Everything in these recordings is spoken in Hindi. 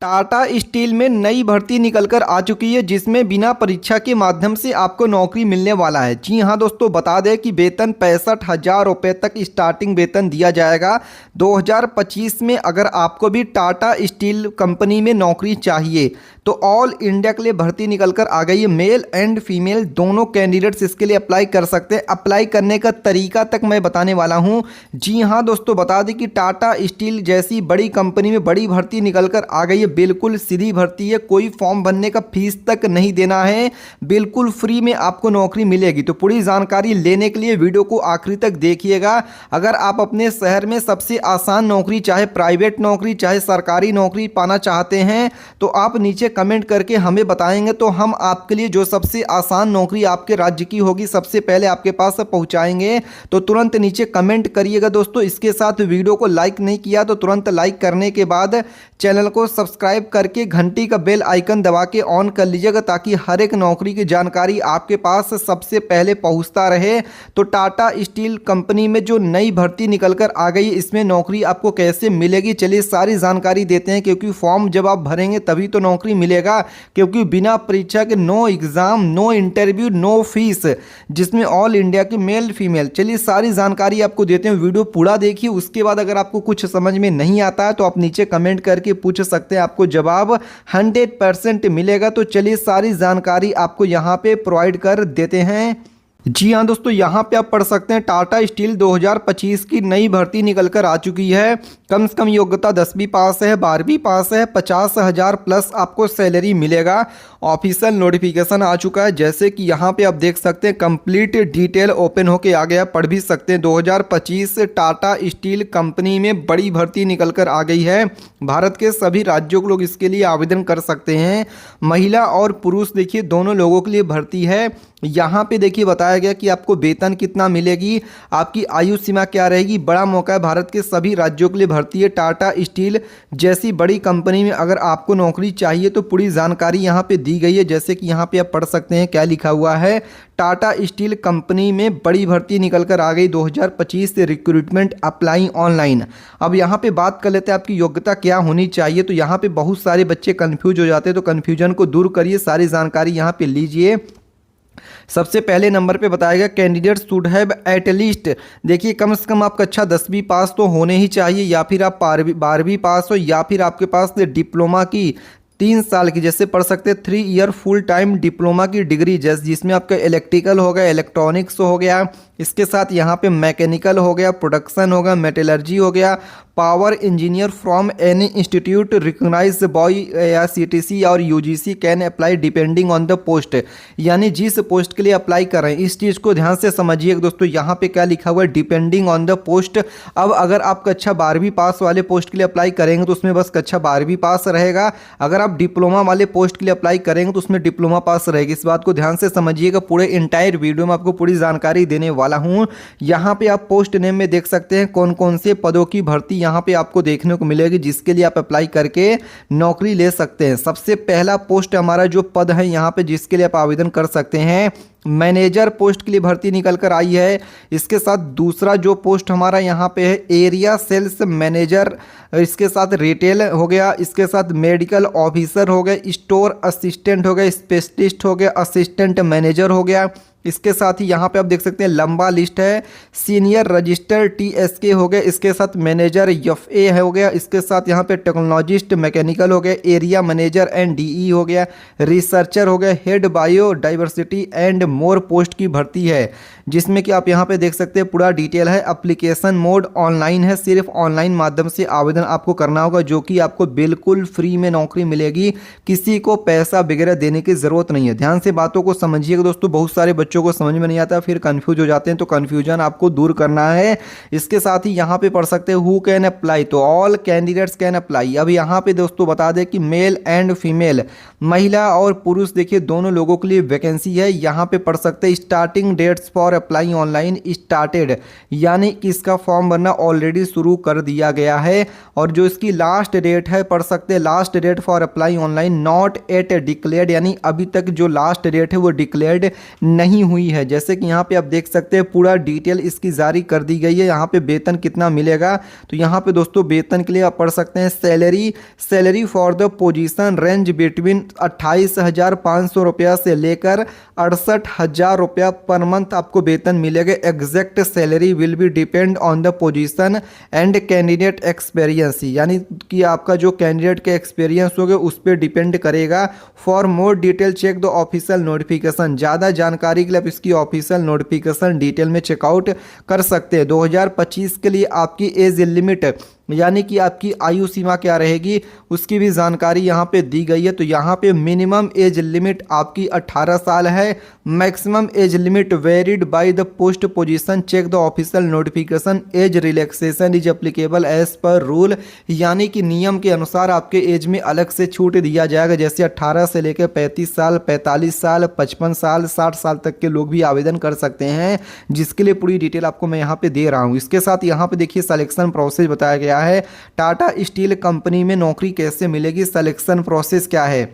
टाटा स्टील में नई भर्ती निकलकर आ चुकी है जिसमें बिना परीक्षा के माध्यम से आपको नौकरी मिलने वाला है। जी हां दोस्तों, बता दें कि वेतन 65,000 रुपये तक स्टार्टिंग वेतन दिया जाएगा 2025 में। अगर आपको भी टाटा स्टील कंपनी में नौकरी चाहिए तो ऑल इंडिया के लिए भर्ती निकलकर आ गई है। मेल एंड फीमेल दोनों कैंडिडेट्स इसके लिए अप्लाई कर सकते हैं। अप्लाई करने का तरीका तक मैं बताने वाला हूं। जी हां दोस्तों, बता दें कि टाटा स्टील जैसी बड़ी कंपनी में बड़ी भर्ती निकलकर आ गई है। बिल्कुल सीधी भर्ती है, कोई फॉर्म भरने का फीस तक नहीं देना है, बिल्कुल फ्री में आपको नौकरी मिलेगी। तो पूरी जानकारी लेने के लिए वीडियो को आखिरी तक देखिएगा। अगर आप अपने शहर में सबसे आसान नौकरी, चाहे प्राइवेट नौकरी चाहे सरकारी नौकरी पाना चाहते हैं तो आप नीचे कमेंट करके हमें बताएंगे तो हम आपके लिए जो सबसे आसान नौकरी आपके राज्य की होगी सबसे पहले आपके पास पहुंचाएंगे। तो तुरंत नीचे कमेंट करिएगा दोस्तों। इसके साथ वीडियो को लाइक नहीं किया तो तुरंत लाइक करने के बाद चैनल को सब्सक्राइब करके घंटी का बेल आइकन दबा के ऑन कर लीजिएगा ताकि हर एक नौकरी की जानकारी आपके पास सबसे पहले पहुंचता रहे। तो टाटा स्टील कंपनी में जो नई भर्ती निकलकर आ गई, इसमें नौकरी आपको कैसे मिलेगी, चलिए सारी जानकारी देते हैं। क्योंकि फॉर्म जब आप भरेंगे तभी तो नौकरी मिलेगा, क्योंकि बिना परीक्षा के no exam, no interview, no fees, जिसमें ऑल इंडिया के मेल फीमेल। चलिए सारी जानकारी आपको देते हैं, वीडियो पूरा देखिए। उसके बाद अगर आपको कुछ समझ में नहीं आता है तो आप नीचे कमेंट करके पूछ सकते हैं, आपको जवाब 100% मिलेगा। तो चलिए सारी जानकारी आपको यहाँ पे प्रोवाइड कर देते हैं। जी हाँ दोस्तों, यहाँ पे आप पढ़ सकते हैं टाटा स्टील 2025 की नई भर्ती निकलकर आ चुकी है। कम से कम योग्यता 10वीं पास है, 12वीं पास है, 50,000 प्लस आपको सैलरी मिलेगा। ऑफिशियल नोटिफिकेशन आ चुका है, जैसे कि यहाँ पे आप देख सकते हैं। कंप्लीट डिटेल ओपन होके आ गया, पढ़ भी सकते हैं। 2025 टाटा स्टील कंपनी में बड़ी भर्ती निकलकर आ गई है। भारत के सभी राज्यों के लोग इसके लिए आवेदन कर सकते हैं। महिला और पुरुष देखिए दोनों लोगों के लिए भर्ती है। यहाँ पे देखिए बताया गया कि आपको वेतन कितना मिलेगी, आपकी आयु सीमा क्या रहेगी। बड़ा मौका है, भारत के सभी राज्यों के लिए भर्ती है। टाटा स्टील जैसी बड़ी कंपनी में अगर आपको नौकरी चाहिए तो पूरी जानकारी यहाँ पे दी गई है, जैसे कि यहाँ पे आप पढ़ सकते हैं क्या लिखा हुआ है। टाटा स्टील कंपनी में बड़ी भर्ती निकलकर आ गई 2025 से, रिक्रूटमेंट अप्लाई ऑनलाइन। अब यहाँ पे बात कर लेते हैं आपकी योग्यता क्या होनी चाहिए। तो यहाँ पे बहुत सारे बच्चे कंफ्यूज हो जाते हैं, तो कन्फ्यूजन को दूर करिए, सारी जानकारी यहाँ पे लीजिए। सबसे पहले नंबर पे बताया गया candidate should have at least, देखिए कम से कम आप कक्षा 10वीं पास तो होने ही चाहिए, या फिर आप 12वीं पास हो, या फिर आपके पास डिप्लोमा की 3 साल की, जैसे पढ़ सकते हैं 3 ईयर फुल टाइम डिप्लोमा की डिग्री, जैसे जिसमें आपका इलेक्ट्रिकल हो गया, इलेक्ट्रॉनिक्स हो गया, इसके साथ यहाँ पे मैकेनिकल हो गया, प्रोडक्शन हो गया, मेटलर्जी हो गया, power engineer from any institute recognised by या सीटीसी और UGC can apply depending on the post. यानी जिस पोस्ट के लिए अप्लाई कर रहे हैं, इस चीज़ को ध्यान से समझिए दोस्तों। यहाँ पे क्या लिखा हुआ है, डिपेंडिंग ऑन द पोस्ट। अब अगर आप कक्षा 12वीं पास वाले पोस्ट के लिए अप्लाई करेंगे तो उसमें बस कक्षा 12वीं पास रहेगा। अगर आप डिप्लोमा वाले पोस्ट के लिए अप्लाई करेंगे तो उसमें डिप्लोमा पास रहेगी। इस बात को ध्यान से समझिएगा, पूरे इंटायर वीडियो में आपको पूरी जानकारी देने वाला हूँ। यहाँ पे आप पोस्ट नेम में देख सकते हैं कौन कौन से पदों की भर्ती यहाँ पे आपको देखने को मिलेगी, जिसके लिए आप अप्लाई करके नौकरी ले सकते हैं। सबसे पहला पोस्ट हमारा जो पद है यहाँ पे जिसके लिए आप आवेदन कर सकते हैं, मैनेजर पोस्ट के लिए भर्ती निकल कर आई है। इसके साथ दूसरा जो पोस्ट हमारा यहाँ पे है एरिया सेल्स मैनेजर, इसके साथ रिटेल हो गया, इसके साथ मेडिकल ऑफिसर हो गया, स्टोर असिस्टेंट हो गया, स्पेशलिस्ट हो गया, असिस्टेंट मैनेजर हो गया। इसके साथ ही यहाँ पे आप देख सकते हैं लंबा लिस्ट है, सीनियर रजिस्टर टीएसके हो गए, इसके साथ मैनेजर एफए हो गया, इसके साथ यहाँ पे टेक्नोलॉजिस्ट मैकेनिकल हो गया, एरिया मैनेजर एंड डीई हो गया, रिसर्चर हो गया, head bio diversity and more post की भर्ती है, जिसमें कि आप यहाँ पे देख सकते हैं पूरा डिटेल है। एप्लीकेशन मोड ऑनलाइन है, सिर्फ ऑनलाइन माध्यम से आवेदन आपको करना होगा, जो कि आपको बिल्कुल फ्री में नौकरी मिलेगी, किसी को पैसा वगैरह देने की ज़रूरत नहीं है। ध्यान से बातों को समझिएगा दोस्तों, बहुत सारे बच्चों को समझ में नहीं आता, फिर कंफ्यूज हो जाते हैं, तो कंफ्यूजन आपको दूर करना है। इसके साथ ही यहाँ पे पढ़ सकते हैं हु कैन अप्लाई, तो ऑल कैंडिडेट्स कैन अप्लाई। अब यहाँ पे दोस्तों बता दें कि मेल एंड फीमेल, महिला और पुरुष देखिए दोनों लोगों के लिए वैकेंसी है। यहाँ पे पढ़ सकते हैं starting dates for apply online started, यानी कि इसका फॉर्म भरना ऑलरेडी शुरू कर दिया गया है। और जो इसकी लास्ट डेट है पढ़ सकते हैं last date for apply online not at declared, यानी अभी तक जो लास्ट डेट है वो डिक्लेयर्ड नहीं हुई है। जैसे कि यहाँ पे आप देख सकते हैं पूरा डिटेल इसकी जारी कर दी गई है। यहाँ पे वेतन कितना मिलेगा, तो यहाँ पे दोस्तों वेतन के लिए आप पढ़ सकते हैं salary for the position range between 28,500 रुपया से लेकर 68,000 रुपया पर मंथ आपको वेतन मिलेगा। Exact salary will be depend on the position and candidate experience, यानी कि आपका जो कैंडिडेट के एक्सपीरियंस होगा उस पर डिपेंड करेगा। For more detail check the official notification, ज़्यादा जानकारी के लिए आप इसकी ऑफिशियल नोटिफिकेशन डिटेल में चेकआउट कर सकते हैं। 2025 के लिए आपकी एज लिमिट यानी कि आपकी आयु सीमा क्या रहेगी उसकी भी जानकारी यहाँ पे दी गई है। तो यहाँ पे मिनिमम एज लिमिट आपकी 18 साल है, maximum age limit varied by the post position, check the official notification, age relaxation is applicable as per rule, यानी कि नियम के अनुसार आपके एज में अलग से छूट दिया जाएगा। जैसे 18 से लेकर 35 साल, 45 साल, 55 साल, 60 साल तक के लोग भी आवेदन कर सकते हैं, जिसके लिए पूरी डिटेल आपको मैं यहाँ पे दे रहा हूँ। इसके साथ यहाँ पे देखिए सिलेक्शन प्रोसेस बताया गया है। टाटा स्टील कंपनी में नौकरी कैसे मिलेगी, सिलेक्शन प्रोसेस क्या है,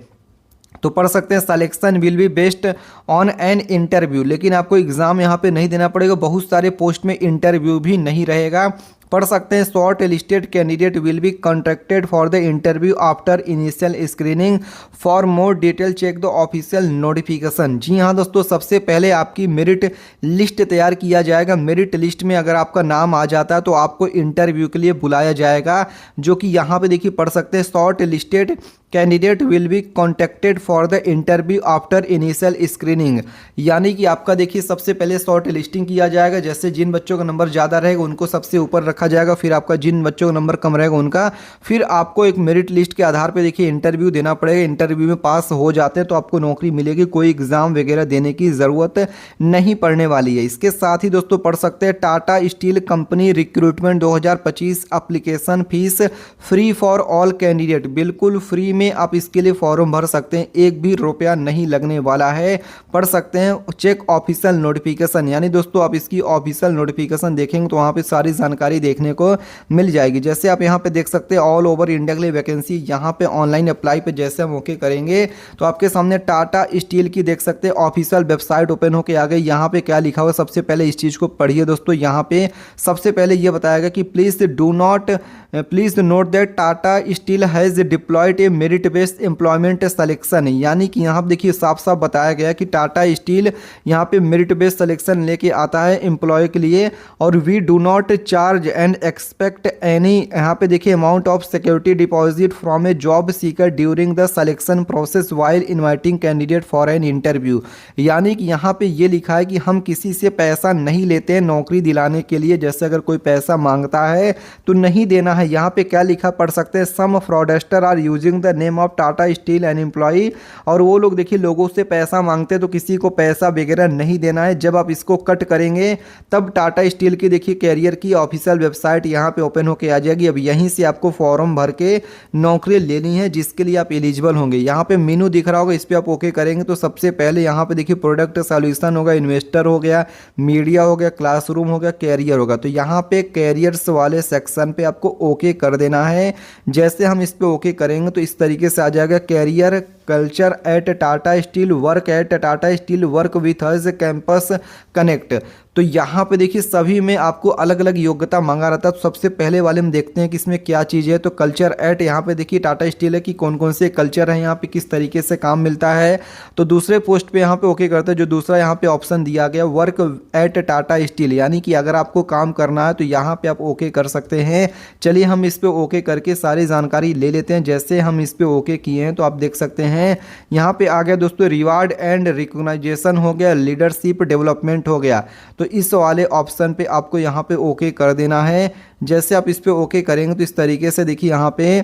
तो पढ़ सकते हैं selection will be based on an interview, लेकिन आपको एग्जाम यहाँ पे नहीं देना पड़ेगा। बहुत सारे पोस्ट में इंटरव्यू भी नहीं रहेगा। पढ़ सकते हैं short listed candidate will be contracted for the interview after initial screening. For more detail check the official notification. जी हाँ दोस्तों, सबसे पहले आपकी मेरिट लिस्ट तैयार किया जाएगा। मेरिट लिस्ट में अगर आपका नाम आ जाता है तो आपको इंटरव्यू के लिए बुलाया जाएगा, जो कि यहाँ पे देखिए पढ़ सकते हैं short listed candidate will B contacted for the interview after initial screening, यानी कि आपका देखिए सबसे पहले शॉर्ट लिस्टिंग किया जाएगा। जैसे जिन बच्चों का नंबर ज़्यादा रहेगा उनको सबसे ऊपर रखा जाएगा, फिर आपका जिन बच्चों का नंबर कम रहेगा उनका, फिर आपको एक मेरिट लिस्ट के आधार पे देखिए इंटरव्यू देना पड़ेगा। इंटरव्यू में पास हो जाते हैं तो आपको नौकरी मिलेगी, कोई एग्जाम वगैरह देने की ज़रूरत नहीं पड़ने वाली है। इसके साथ ही दोस्तों पढ़ सकते हैं Tata steel company recruitment 2025 application fees free for all candidate, बिल्कुल फ्री में आप इसके लिए फॉर्म भर सकते हैं, एक भी रुपया नहीं लगने वाला है। पढ़ सकते हैं चेक ऑफिशियल नोटिफिकेशन, यानी दोस्तों आप इसकी ऑफिशियल नोटिफिकेशन देखेंगे तो वहाँ पे सारी जानकारी देखने को मिल जाएगी। जैसे आप यहाँ पे देख सकते हैं ऑल ओवर इंडिया के लिए वैकेंसी, यहाँ पे ऑनलाइन अप्लाई पे जैसे हम ओके करेंगे तो आपके सामने टाटा स्टील की देख सकते हैं ऑफिशियल वेबसाइट ओपन होकर आ गई। यहाँ पे क्या लिखा हुआ, सबसे पहले इस चीज़ को पढ़िए दोस्तों। यहाँ पे सबसे पहले ये बताएगा कि please note that Tata Steel has deployed a merit based employment selection, यानी कि यहाँ देखिए साफ साफ बताया गया कि टाटा स्टील यहाँ पे मेरिट बेस्ड सिलेक्शन लेके आता है एम्प्लॉय के लिए, और we do not charge and expect any, यहाँ पे देखिए amount of security deposit from a job seeker during the selection process while inviting candidate for an interview, यानी कि यहाँ पे ये लिखा है कि हम किसी से पैसा नहीं लेते हैं नौकरी दिलाने के लिए। जैसे अगर कोई पैसा मांगता है तो नहीं देना है। यहाँ पे क्या लिखा पढ़ सकते हैं, some fraudster are using the name of Tata Steel and employee, और वो लोग देखिए लोगों से पैसा मांगते हैं तो किसी को पैसा वगैरह नहीं देना है। जब आप इसको कट करेंगे तब टाटा स्टील की देखिए कैरियर की ऑफिशियल वेबसाइट यहाँ पे ओपन होके आ जाएगी। अब यहीं से आपको फॉर्म भर के नौकरी लेनी है जिसके लिए आप एलिजिबल होंगे। यहाँ पे मेनू दिख रहा होगा, इस पर आप ओके करेंगे तो सबसे पहले यहाँ पे देखिए प्रोडक्ट सॉल्यूशन होगा, इन्वेस्टर हो गया, मीडिया हो गया, क्लासरूम हो गया, कैरियर होगा। तो यहाँ पे कैरियर्स वाले सेक्शन पे आपको ओके कर देना है। जैसे हम इस पे ओके करेंगे तो इस तरीके से आ जाएगा, career culture at Tata Steel, work at Tata Steel, work with us, campus connect. तो यहाँ पे देखिए सभी में आपको अलग अलग योग्यता मांगा रहता है। तो सबसे पहले वाले में देखते हैं कि इसमें क्या चीज़ है। तो कल्चर एट यहाँ पे देखिए टाटा स्टील है कि कौन कौन से कल्चर है, यहाँ पे किस तरीके से काम मिलता है। तो दूसरे पोस्ट पे यहाँ पे ओके करते हैं। जो दूसरा यहाँ पे ऑप्शन दिया गया वर्क एट टाटा स्टील, यानी कि अगर आपको काम करना है तो यहाँ पे आप ओके कर सकते हैं। चलिए हम इस पे ओके करके सारी जानकारी ले लेते हैं। जैसे हम इस पे ओके किए हैं तो आप देख सकते हैं यहाँ पे आ गया दोस्तों रिवार्ड एंड रिकॉग्नाइजेशन हो गया, लीडरशिप डेवलपमेंट हो गया। तो इस वाले ऑप्शन पे आपको यहाँ पे ओके कर देना है। जैसे आप इस पे ओके करेंगे तो इस तरीके से देखिए यहाँ पे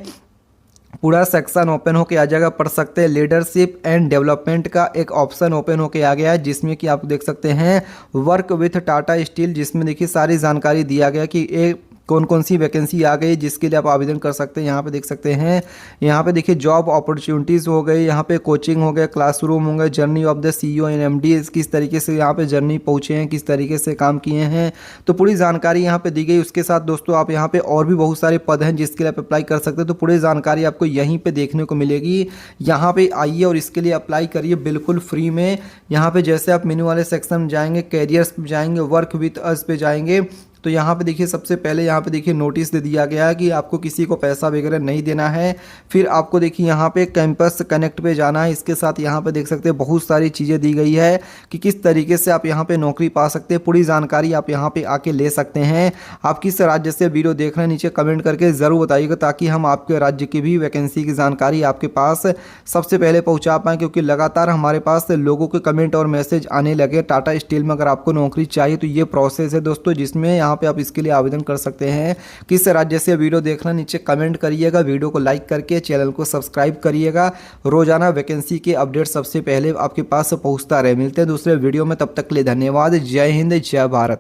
पूरा सेक्शन ओपन होके आ जाएगा। पढ़ सकते हैं लीडरशिप एंड डेवलपमेंट का एक ऑप्शन ओपन होके आ गया है, जिसमें कि आप देख सकते हैं वर्क विथ टाटा स्टील, जिसमें देखिए सारी जानकारी दिया गया कि एक कौन कौन सी वैकेंसी आ गई जिसके लिए आप आवेदन कर सकते हैं। यहाँ पे देख सकते हैं, यहाँ पे देखिए जॉब अपॉर्चुनिटीज़ हो गई, यहाँ पे कोचिंग हो गया, क्लासरूम हो गए, journey of the CEO and MD, किस तरीके से यहाँ पे जर्नी पहुँचे हैं, किस तरीके से काम किए हैं, तो पूरी जानकारी यहाँ पे दी गई। उसके साथ दोस्तों आप यहाँ पे और भी बहुत सारे पद हैं जिसके लिए आप अप्लाई कर सकते हैं, तो पूरी जानकारी आपको यहीं पे देखने को मिलेगी। यहाँ पे आइए और इसके लिए अप्लाई करिए बिल्कुल फ्री में। यहाँ पे जैसे आप मेनू वाले सेक्शन में जाएंगे, कैरियर्स पे जाएंगे, वर्क विथ अस पे जाएंगे, तो यहाँ पे देखिए सबसे पहले यहाँ पे देखिए नोटिस दे दिया गया है कि आपको किसी को पैसा वगैरह नहीं देना है। फिर आपको देखिए यहाँ पे कैंपस कनेक्ट पे जाना है। इसके साथ यहाँ पे देख सकते हैं बहुत सारी चीज़ें दी गई है कि किस तरीके से आप यहाँ पे नौकरी पा सकते हैं। पूरी जानकारी आप यहाँ पे आके ले सकते हैं। आप किस राज्य से वीडियो देख रहे हैं नीचे कमेंट करके ज़रूर बताइएगा, ताकि हम आपके राज्य की भी वैकेंसी की जानकारी आपके पास सबसे पहले पहुँचा पाएँ, क्योंकि लगातार हमारे पास लोगों के कमेंट और मैसेज आने लगे। टाटा स्टील में अगर आपको नौकरी चाहिए तो ये प्रोसेस है दोस्तों, जिसमें यहाँ पे आप इसके लिए आवेदन कर सकते हैं। किस राज्य से वीडियो देखना नीचे कमेंट करिएगा, वीडियो को लाइक करके चैनल को सब्सक्राइब करिएगा। रोजाना वैकेंसी के अपडेट सबसे पहले आपके पास पहुंचता रहे। मिलते हैं दूसरे वीडियो में, तब तक के लिए धन्यवाद। जय हिंद, जय भारत।